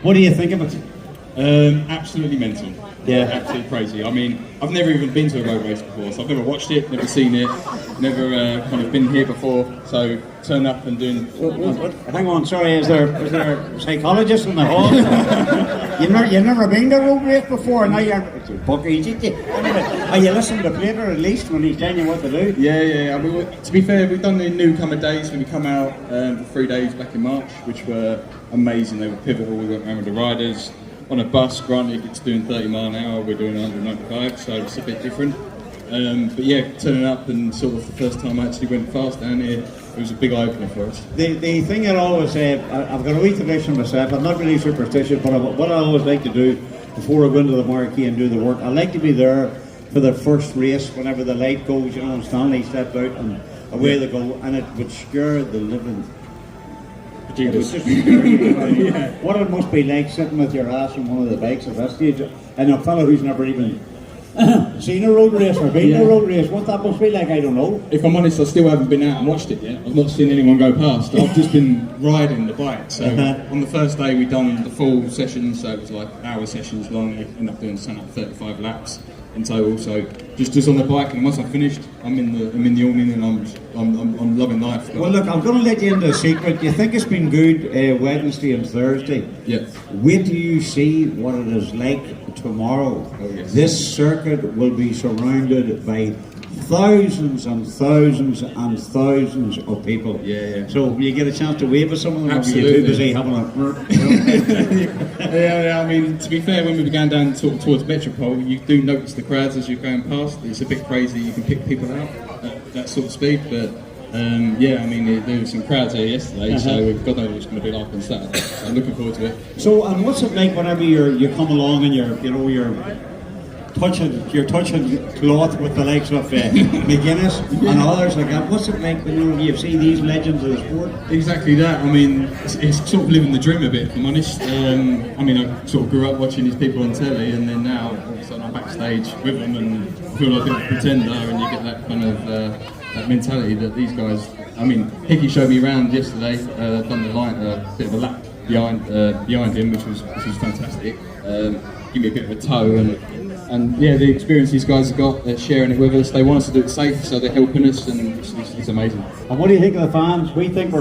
What do you think of it? Absolutely mental. Yeah. Absolutely crazy. I mean, I've never even been to a road race before, so I've never watched it, never seen it, never kind of been here before. So turn up and doing. Hang on, sorry. Is there a psychologist in the hall? You've never been to a road race before. Now you're buck easy. Are you listening to Peter at least when he's telling you what to do? Yeah. I mean, to be fair, we've done the newcomer days when we come out for 3 days back in March, which were amazing. They were pivotal. We went around with the riders on a bus. Granted, it's doing 30 mile an hour. We're doing 195, so it's a bit different. But yeah, turning up and sort of the first time I actually went fast down here, it was a big eye-opener for us. The thing I always say, I've got a wee tradition myself. I'm not really superstitious, but what I always like to do before I go into the marquee and do the work, I like to be there for the first race whenever the light goes, you know, and Stanley stepped out and away they go, and it would scare the living. It was just yeah. What it must be like sitting with your ass on one of the bikes at that stage, and a fellow who's never even seen a road race or been to a road race, what that must be like, I don't know. If I'm honest, I still haven't been out and watched it yet. I've not seen anyone go past. I've just been riding the bike. So on the first day we done the full session, so it was like hour sessions long. We ended up doing something like 35 laps in total. So just on the bike, and once I finished, I'm in the awning and I'm loving life. Well, look, I'm going to let you into a secret. You think it's been good Wednesday and Thursday? Yes. Wait till you see what it is like tomorrow. Oh, yes. This circuit will be surrounded by thousands and thousands and thousands of people. Yeah. So will you get a chance to wave at some of them? Absolutely. Or are you too busy having a yeah, I mean, to be fair, when we began down towards Metropole, you do notice the crowds as you're going past. It's a bit crazy. You can pick people out at that sort of speed, but yeah, I mean, there were some crowds here yesterday, so God knows what it's going to be like on Saturday. So I'm looking forward to it. So, and what's it like whenever you come along and you're touching cloth with the likes of McGuinness and others like that? What's it like when you see these legends of the sport? Exactly that. I mean, it's sort of living the dream a bit, if I'm honest. I mean, I sort of grew up watching these people on telly, and then now all of a sudden I'm backstage with them and I feel like a pretender, and you get that kind of that mentality that these guys. I mean, Hickey showed me around yesterday. Done the line, a bit of a lap behind him, which was fantastic. Give me a bit of a tow and yeah, the experience these guys have got, they're sharing it with us. They want us to do it safe, so they're helping us, and it's amazing. And what do you think of the fans? We think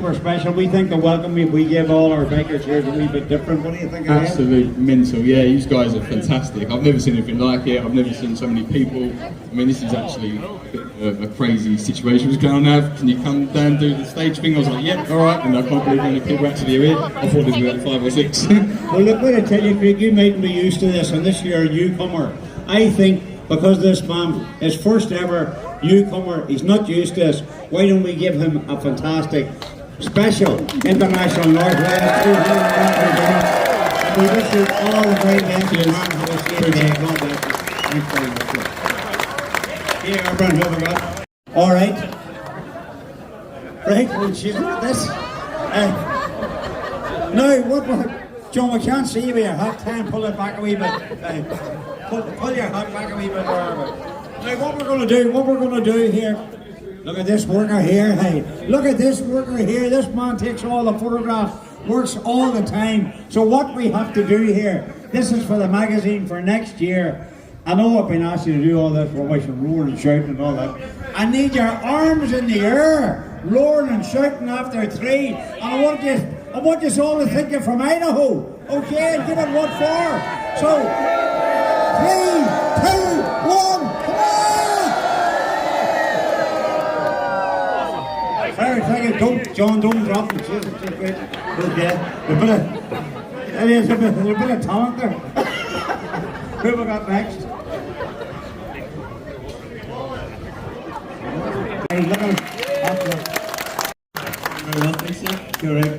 we're special. We think the welcome we give all our bikers here is a wee bit different. What do you think of that? Absolute mental. Yeah, these guys are fantastic. I've never seen anything like it. I've never seen so many people. I mean, this is actually a crazy situation was going on. Can you come down and do the stage thing? I was like, yeah, all right. And I can't believe how many people actually are here. I thought there were like 5 or 6. Well, look, what I tell you, Craig, you mightn't be used to this, and this year a newcomer. I think because this man is first ever newcomer, he's not used to this. Why don't we give him a fantastic special international Northwest? And we wish you all the very best. God bless you. Thanks very much. Here, everyone, who have we got? All right. Right, well, she's at this. Now, what, John, we can't see you with your hat. Try and pull it back a wee bit. Pull your hat back a wee bit. Now, what we're going to do here, look at this worker here, hey. Look at this worker here. This man takes all the photographs, works all the time. So what we have to do here, this is for the magazine for next year. I know I've been asked you to do all this rubbish and roaring and shouting and all that. I need your arms in the air, roaring and shouting after 3. And I want you all to think you're from Idaho. Okay, and give it what for. So, 3, 2, 1, come on! Sorry, thank you. John, don't drop it. Okay. There's a bit of talent there. Who have we got next?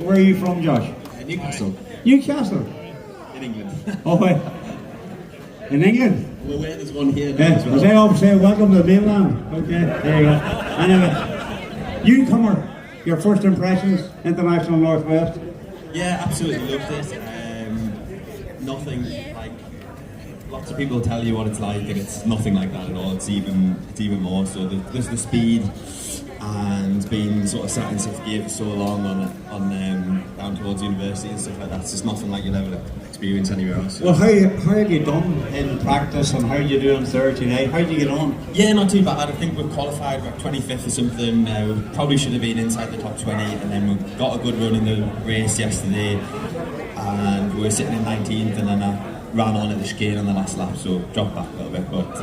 Where are you from, Josh? Newcastle. Newcastle? In England. Oh, wait. In England? Well, there's one here. Yes, as I always say, welcome to the mainland. Okay, there you go. Anyway, newcomer, your first impressions, International Northwest? Yeah, absolutely loved it. Nothing like, lots of people tell you what it's like, and it's nothing like that at all. It's even more so. There's the speed, and being sort of sat in 6th gear for so long on down towards university and stuff like that, it's just nothing like you'll ever experience anywhere else. Well, how have you done in practice, and how did you do on Thursday night? How did you get on? Yeah, not too bad. I think we've qualified about 25th or something. We probably should have been inside the top 20, and then we got a good run in the race yesterday, and we were sitting in 19th, and then I ran on at the chicane on the last lap, so dropped back a little bit. But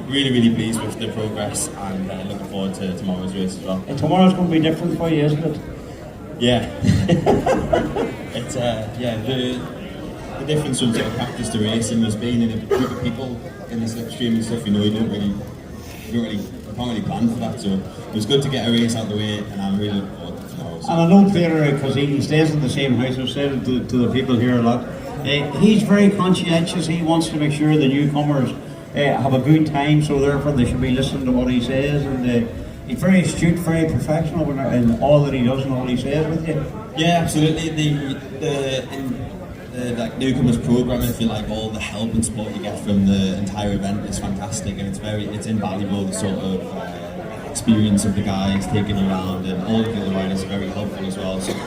really pleased with the progress, and looking forward to tomorrow's race as well. And tomorrow's going to be different for you, isn't it? Yeah. It's the difference from sort of practice to racing was being in a group of people in the slipstream and stuff. You know, you can't really plan for that. So it was good to get a race out of the way, and I'm really looking forward to tomorrow. And I know Peter, because he stays in the same house. I've said it to the people here a lot. He's very conscientious. He wants to make sure the newcomers have a good time, so therefore they should be listening to what he says. And he's very astute, very professional in all that he does and all he says with you. Yeah, absolutely. The like newcomers program, if you like, all the help and support you get from the entire event is fantastic, and it's invaluable. The sort of experience of the guys taking you around, and all of the other riders are very helpful as well. So it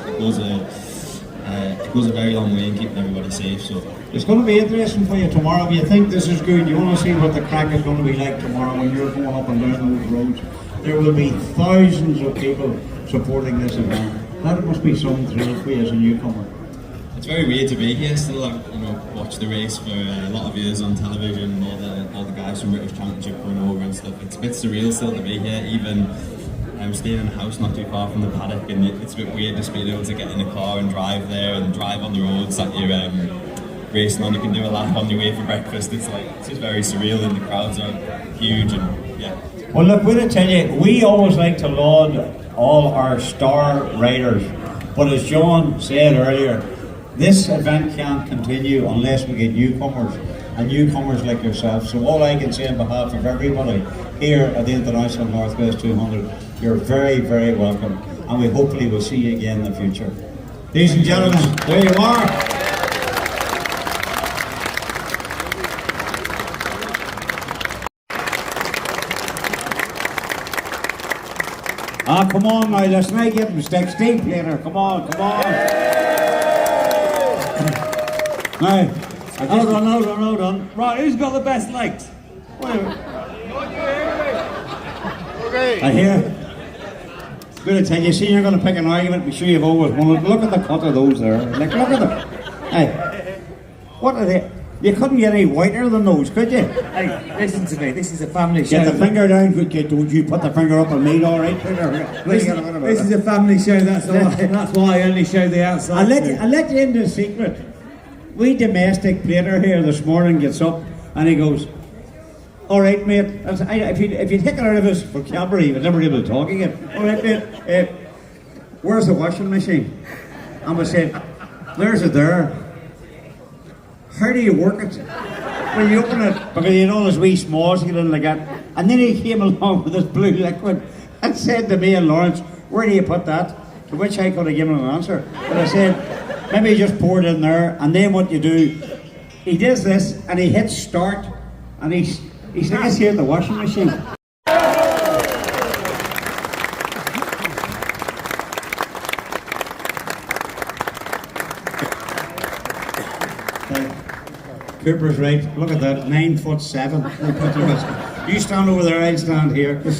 goes a very long way in keeping everybody safe. So it's going to be interesting for you tomorrow. If you think this is good, you want to see what the crack is going to be like tomorrow when you're going up and down those roads. There will be thousands of people supporting this event. That must be some thrill for you as a newcomer. It's very weird to be here still. I've watched the race for a lot of years on television, all the guys from British Championship going over and stuff. It's a bit surreal still to be here, even staying in a house not too far from the paddock, and it's a bit weird just being able to get in a car and drive there and drive on the roads that you're racing on. You can do a lap on your way for breakfast. It's just very surreal, and the crowds are huge, and yeah. Well, look, we're going to tell you, we always like to laud all our star riders, but as John said earlier, this event can't continue unless we get newcomers, and newcomers like yourself. So all I can say on behalf of everybody here at the International Northwest 200, you're very, very welcome, and we hopefully will see you again in the future. Ladies and gentlemen, there you are. Come on now, let's not get mistakes. Steve later, come on. Now, hold on. Right, who's got the best legs? Okay. I hear. I'm going to tell you, see, you're going to pick an argument, be sure you've always won it. Look at the cut of those there. Like, look at them. Hey, what are they? You couldn't get any whiter than those, could you? Hey, listen to me, this is a family show. Get the finger down, good kid. Don't you put the finger up on me, all right? This is a family show, that's why I only show the outside. I'll let you into a secret. We domestic plater here this morning gets up and he goes, all right, mate. If you'd taken out of his vocabulary, he would never be able to talk again. All right, mate. Where's the washing machine? And we said, there's it there. How do you work it? Well, you open it, because you know those wee smalls, you like that. And then he came along with this blue liquid and said to me and Lawrence, where do you put that? To which I could have given him an answer. But I said, maybe just pour it in there, and then what you do, he does this, and he hits start, and he sticks here in the washing machine. Cooper's right. Look at that, 9'7". You stand over there, I'll stand here. I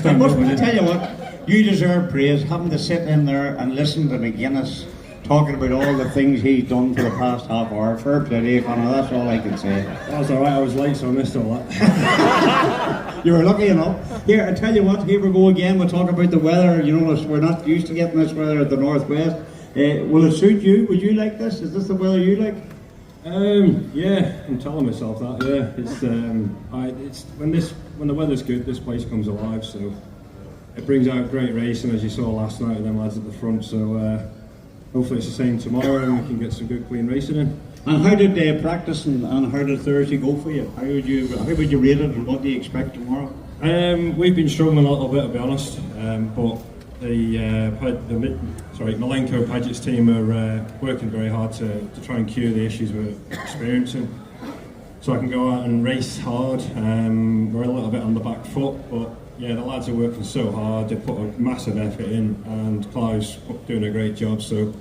tell you what, you deserve praise. Having to sit in there and listen to McGuinness talking about all the things he's done for the past half hour. Fair play to you, Connor. That's all I can say. That's alright, I was late, so I missed all that. You were lucky enough. Here, I tell you what, here we go again. We'll talk about the weather. You know, we're not used to getting this weather at the Northwest. Will it suit you? Would you like this? Is this the weather you like? Yeah, I'm telling myself that. Yeah, it's when the weather's good, this place comes alive. So it brings out great racing, as you saw last night with them lads at the front. So hopefully it's the same tomorrow, and we can get some good, clean racing in. And how did practice and how did Thursday go for you? How would you rate it, and what do you expect tomorrow? We've been struggling a little bit, to be honest, but the Malenko Paget's team are working very hard to try and cure the issues we're experiencing. so I can go out and race hard. We're a little bit on the back foot, but yeah, the lads are working so hard. They put a massive effort in, and Clive's doing a great job. So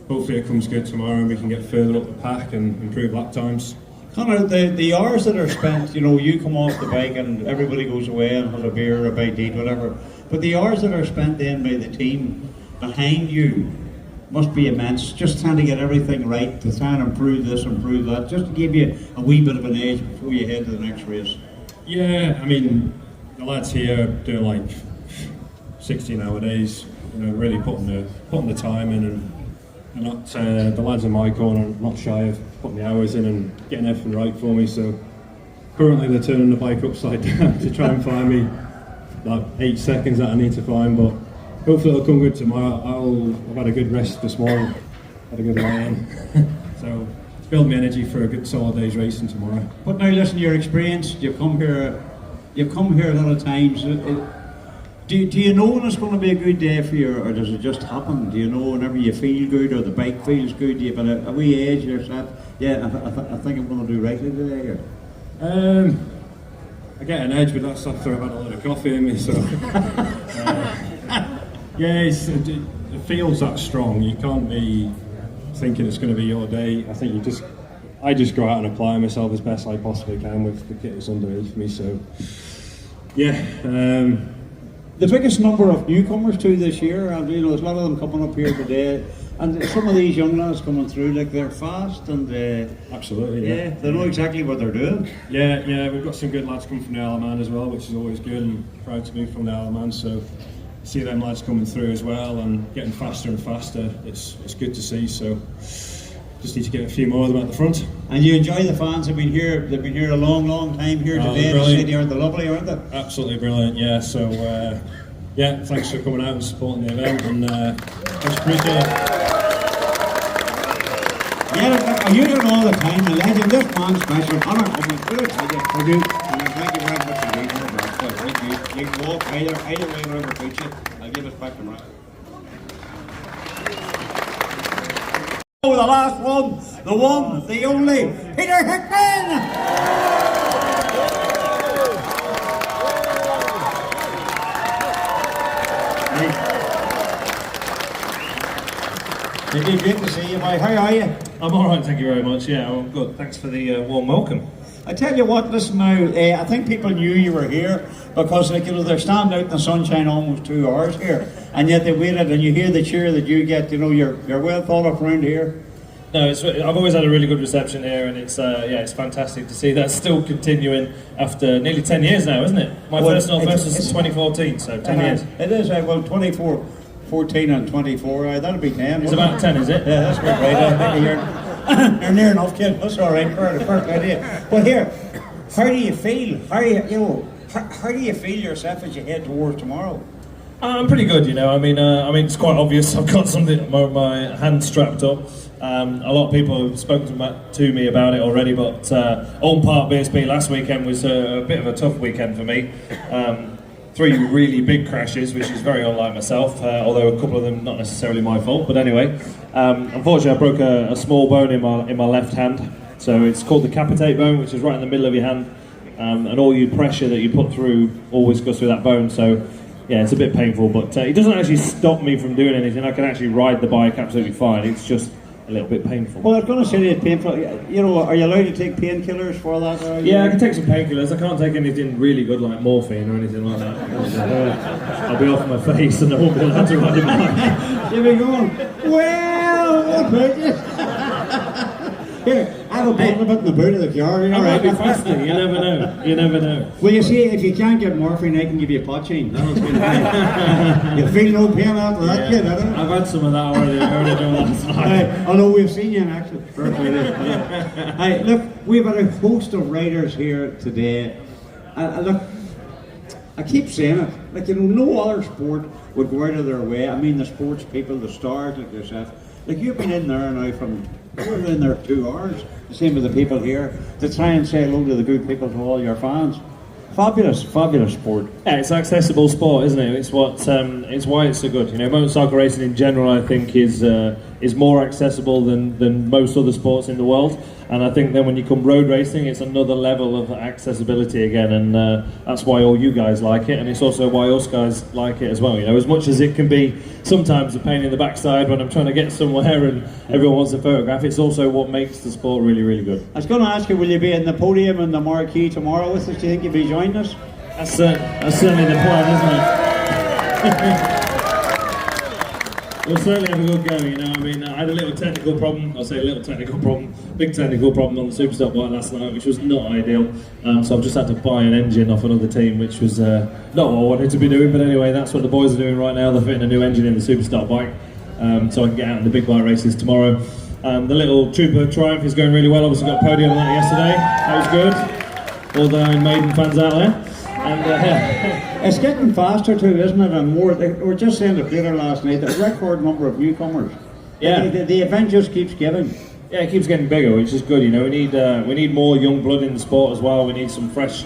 hopefully it comes good tomorrow, and we can get further up the pack and improve lap times. Connor, the hours that are spent, you know, you come off the bike and everybody goes away and has a beer, a bite to eat, whatever. But the hours that are spent then by the team behind you must be immense. Just trying to get everything right, to try and improve this, improve that, just to give you a wee bit of an edge before you head to the next race. Yeah, I mean, the lads here do like 16-hour days. You know, really putting the time in, and they're not the lads in my corner are not shy of putting the hours in and getting everything right for me. So currently they're turning the bike upside down to try and find me like 8 seconds that I need to find, but hopefully it'll come good tomorrow. I've had a good rest this morning, had a good lie in, so it's built me energy for a good solid day's racing tomorrow. But now listen, your experience, you've come here a lot of times. Do you know when it's going to be a good day for you, or does it just happen? Do you know whenever you feel good or the bike feels good, do you have a wee edge yourself? Yeah, I think I'm going to do rightly today. Or? I get an edge, but that's after I've had a lot of coffee in me. So yeah, it feels that strong. You can't be thinking it's going to be your day. I think I just go out and apply myself as best I possibly can with the kit that's underneath me. So yeah. The biggest number of newcomers too this year, and you know, there's a lot of them coming up here today, and some of these young lads coming through, like they're fast and absolutely, yeah, they know exactly what they're doing. Yeah, we've got some good lads coming from the Isle of Man as well, which is always good, and proud to be from the Isle of Man. So see them lads coming through as well and getting faster and faster. It's good to see. So just need to get a few more of them at the front. And you enjoy the fans? They've been here a long time here today. The city aren't they lovely, aren't they? Absolutely brilliant, yeah. So yeah, thanks for coming out and supporting the event, and much appreciated. Yeah, are you doing all the time? The legend, this man's special. Connor Cummins, good to see you. Thank you. And thank you very much for being here. Thank you. You can walk either way, wherever suits you. I'll give us back to Mark. Oh, the last one, the only, Peter Hickman! It's good to see you, boy. How are you? I'm alright, thank you very much. Yeah, I'm good. Thanks for the warm welcome. I tell you what, listen now, I think people knew you were here because, like, you know, they're standing out in the sunshine almost 2 hours here, and yet they waited, and you hear the cheer that you get. You know, you're well thought of around here. No, I've always had a really good reception here, and it's fantastic to see that still continuing after nearly 10 years now, isn't it? My first Northwest was 2014, so 10 years. It is, well, 24, 14 and 24, that'll be 10. It's about 10, is it? Yeah, that's good, right? You're near enough, kid. That's all right. Perfect idea. But here, how do you feel? How do you feel yourself as you head towards tomorrow? I'm pretty good, you know. I mean, it's quite obvious. I've got something, my hand strapped up. A lot of people have spoken to me about it already, but Old Park BSB last weekend was a bit of a tough weekend for me. 3 really big crashes, which is very unlike myself, although a couple of them not necessarily my fault. But anyway, unfortunately I broke a small bone in my left hand. So it's called the capitate bone, which is right in the middle of your hand, and all your pressure that you put through always goes through that bone. So yeah, it's a bit painful, but it doesn't actually stop me from doing anything. I can actually ride the bike absolutely fine. It's just a little bit painful. Well, I was going to say it's painful. You know, are you allowed to take painkillers for that? Yeah, I can take some painkillers. I can't take anything really good like morphine or anything like that. I'll be off my face and I won't be allowed to ride it back. You'll be going, well, what about you? Here, I have a bottle of it in the boot of the car. I might be faster, you never know. You never know. Well, you see, if you can't get morphine, I can give you a pot chain. That'll be fine. You feel no pain after that, kid, haven't you? I've had some of that already. I already know last night. I know we've seen you in action. Hey, look, we've had a host of riders here today. Look, I keep saying it. Like, you know, no other sport would go out of their way. I mean, the sports people, the stars like yourself. Like, you've been in there now you're in there 2 hours, the same with the people here, to try and say hello to the good people, to all your fans. Fabulous sport. Yeah, it's an accessible sport, isn't it? It's why it's so good. You know, motorcycle racing in general, I think, is is more accessible than most other sports in the world. And I think then when you come road racing, it's another level of accessibility again, and that's why all you guys like it, and it's also why us guys like it as well. You know, as much as it can be sometimes a pain in the backside when I'm trying to get somewhere and everyone wants a photograph, it's also what makes the sport really, really good. I was going to ask you, will you be in the podium and the marquee tomorrow with us? Do you think you'll be joining us? That's certainly the plan, isn't it? We'll certainly have a good go, you know. I mean, I had a little technical problem. I'll say a little technical problem, big technical problem on the Superstock bike last night, which was not ideal. So I've just had to buy an engine off another team, which was not what I wanted to be doing. But anyway, that's what the boys are doing right now. They're fitting a new engine in the Superstock bike, so I can get out in the big bike races tomorrow. The little Trooper Triumph is going really well. Obviously got a podium on that yesterday. That was good. All the Iron Maiden fans out there. And it's getting faster too, isn't it? And more. We were just saying to Peter last night, the record number of newcomers. Yeah. The event just keeps giving. Yeah, it keeps getting bigger, which is good. You know, we need more young blood in the sport as well. We need some fresh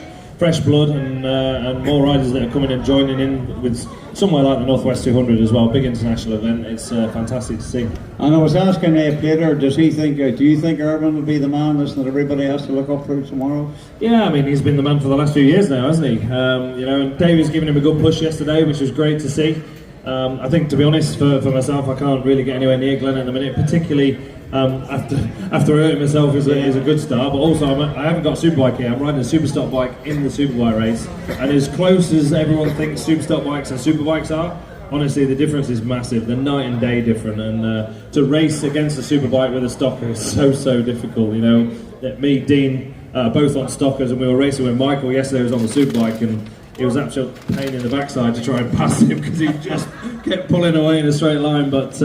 blood and more riders that are coming and joining in with somewhere like the Northwest 200 as well. Big international event. It's fantastic to see. And I was asking Peter, do you think Irvin will be the man that everybody has to look up to tomorrow? Yeah, I mean, he's been the man for the last few years now, hasn't he? You know, and Davey's given him a good push yesterday, which was great to see. I think, to be honest, for myself, I can't really get anywhere near Glenn at the minute, particularly after hurting myself is a good start. But also, I haven't got a superbike here. I'm riding a Superstock bike in the superbike race, and as close as everyone thinks Superstock bikes and superbikes are, honestly, the difference is massive. They're night and day different, and to race against a superbike with a stocker is so difficult. You know, that me, Dean, both on stockers, and we were racing with Michael yesterday. Was on the superbike, and it was absolute pain in the backside to try and pass him because he just kept pulling away in a straight line. But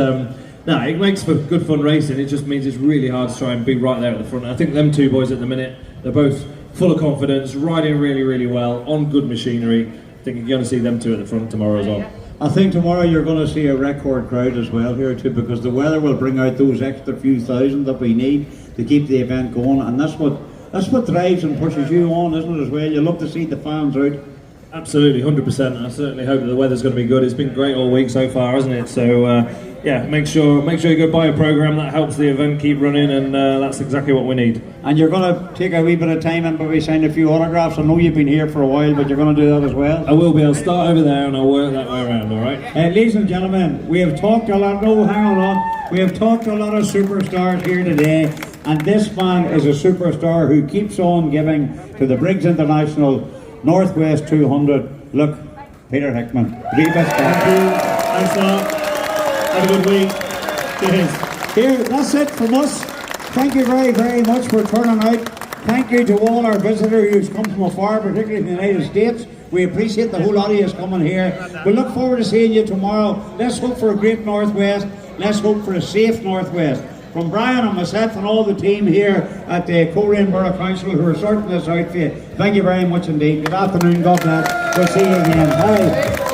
no, it makes for good fun racing. It just means it's really hard to try and be right there at the front. I think them two boys at the minute, they're both full of confidence, riding really well, on good machinery. I think you're going to see them two at the front tomorrow as well. I think tomorrow you're going to see a record crowd as well here too, because the weather will bring out those extra few thousand that we need to keep the event going, and that's what drives and pushes you on, isn't it, as well? You love to see the fans out. Absolutely, 100%. I certainly hope that the weather's going to be good. It's been great all week so far, hasn't it? So yeah, make sure you go buy a program that helps the event keep running, and that's exactly what we need. And you're going to take a wee bit of time and maybe sign a few autographs. I know you've been here for a while, but you're going to do that as well. I will be. I'll start over there and I'll work that way around. All right. Ladies and gentlemen, we have talked a lot. No, hang on. We have talked to a lot of superstars here today, and this man is a superstar who keeps on giving to the Briggs International Northwest 200. Look, Peter Hickman. Thank you. Thanks a lot. Have a good week. Cheers. Here, that's it from us. Thank you very much for turning out. Thank you to all our visitors who's come from afar, particularly from the United States. We appreciate the whole lot of you coming here. We look forward to seeing you tomorrow. Let's hope for a great Northwest. Let's hope for a safe Northwest. From Brian and myself and all the team here at the Coleraine Borough Council who are sorting this out for you, thank you very much indeed. Good afternoon, God bless. We'll see you again. Bye.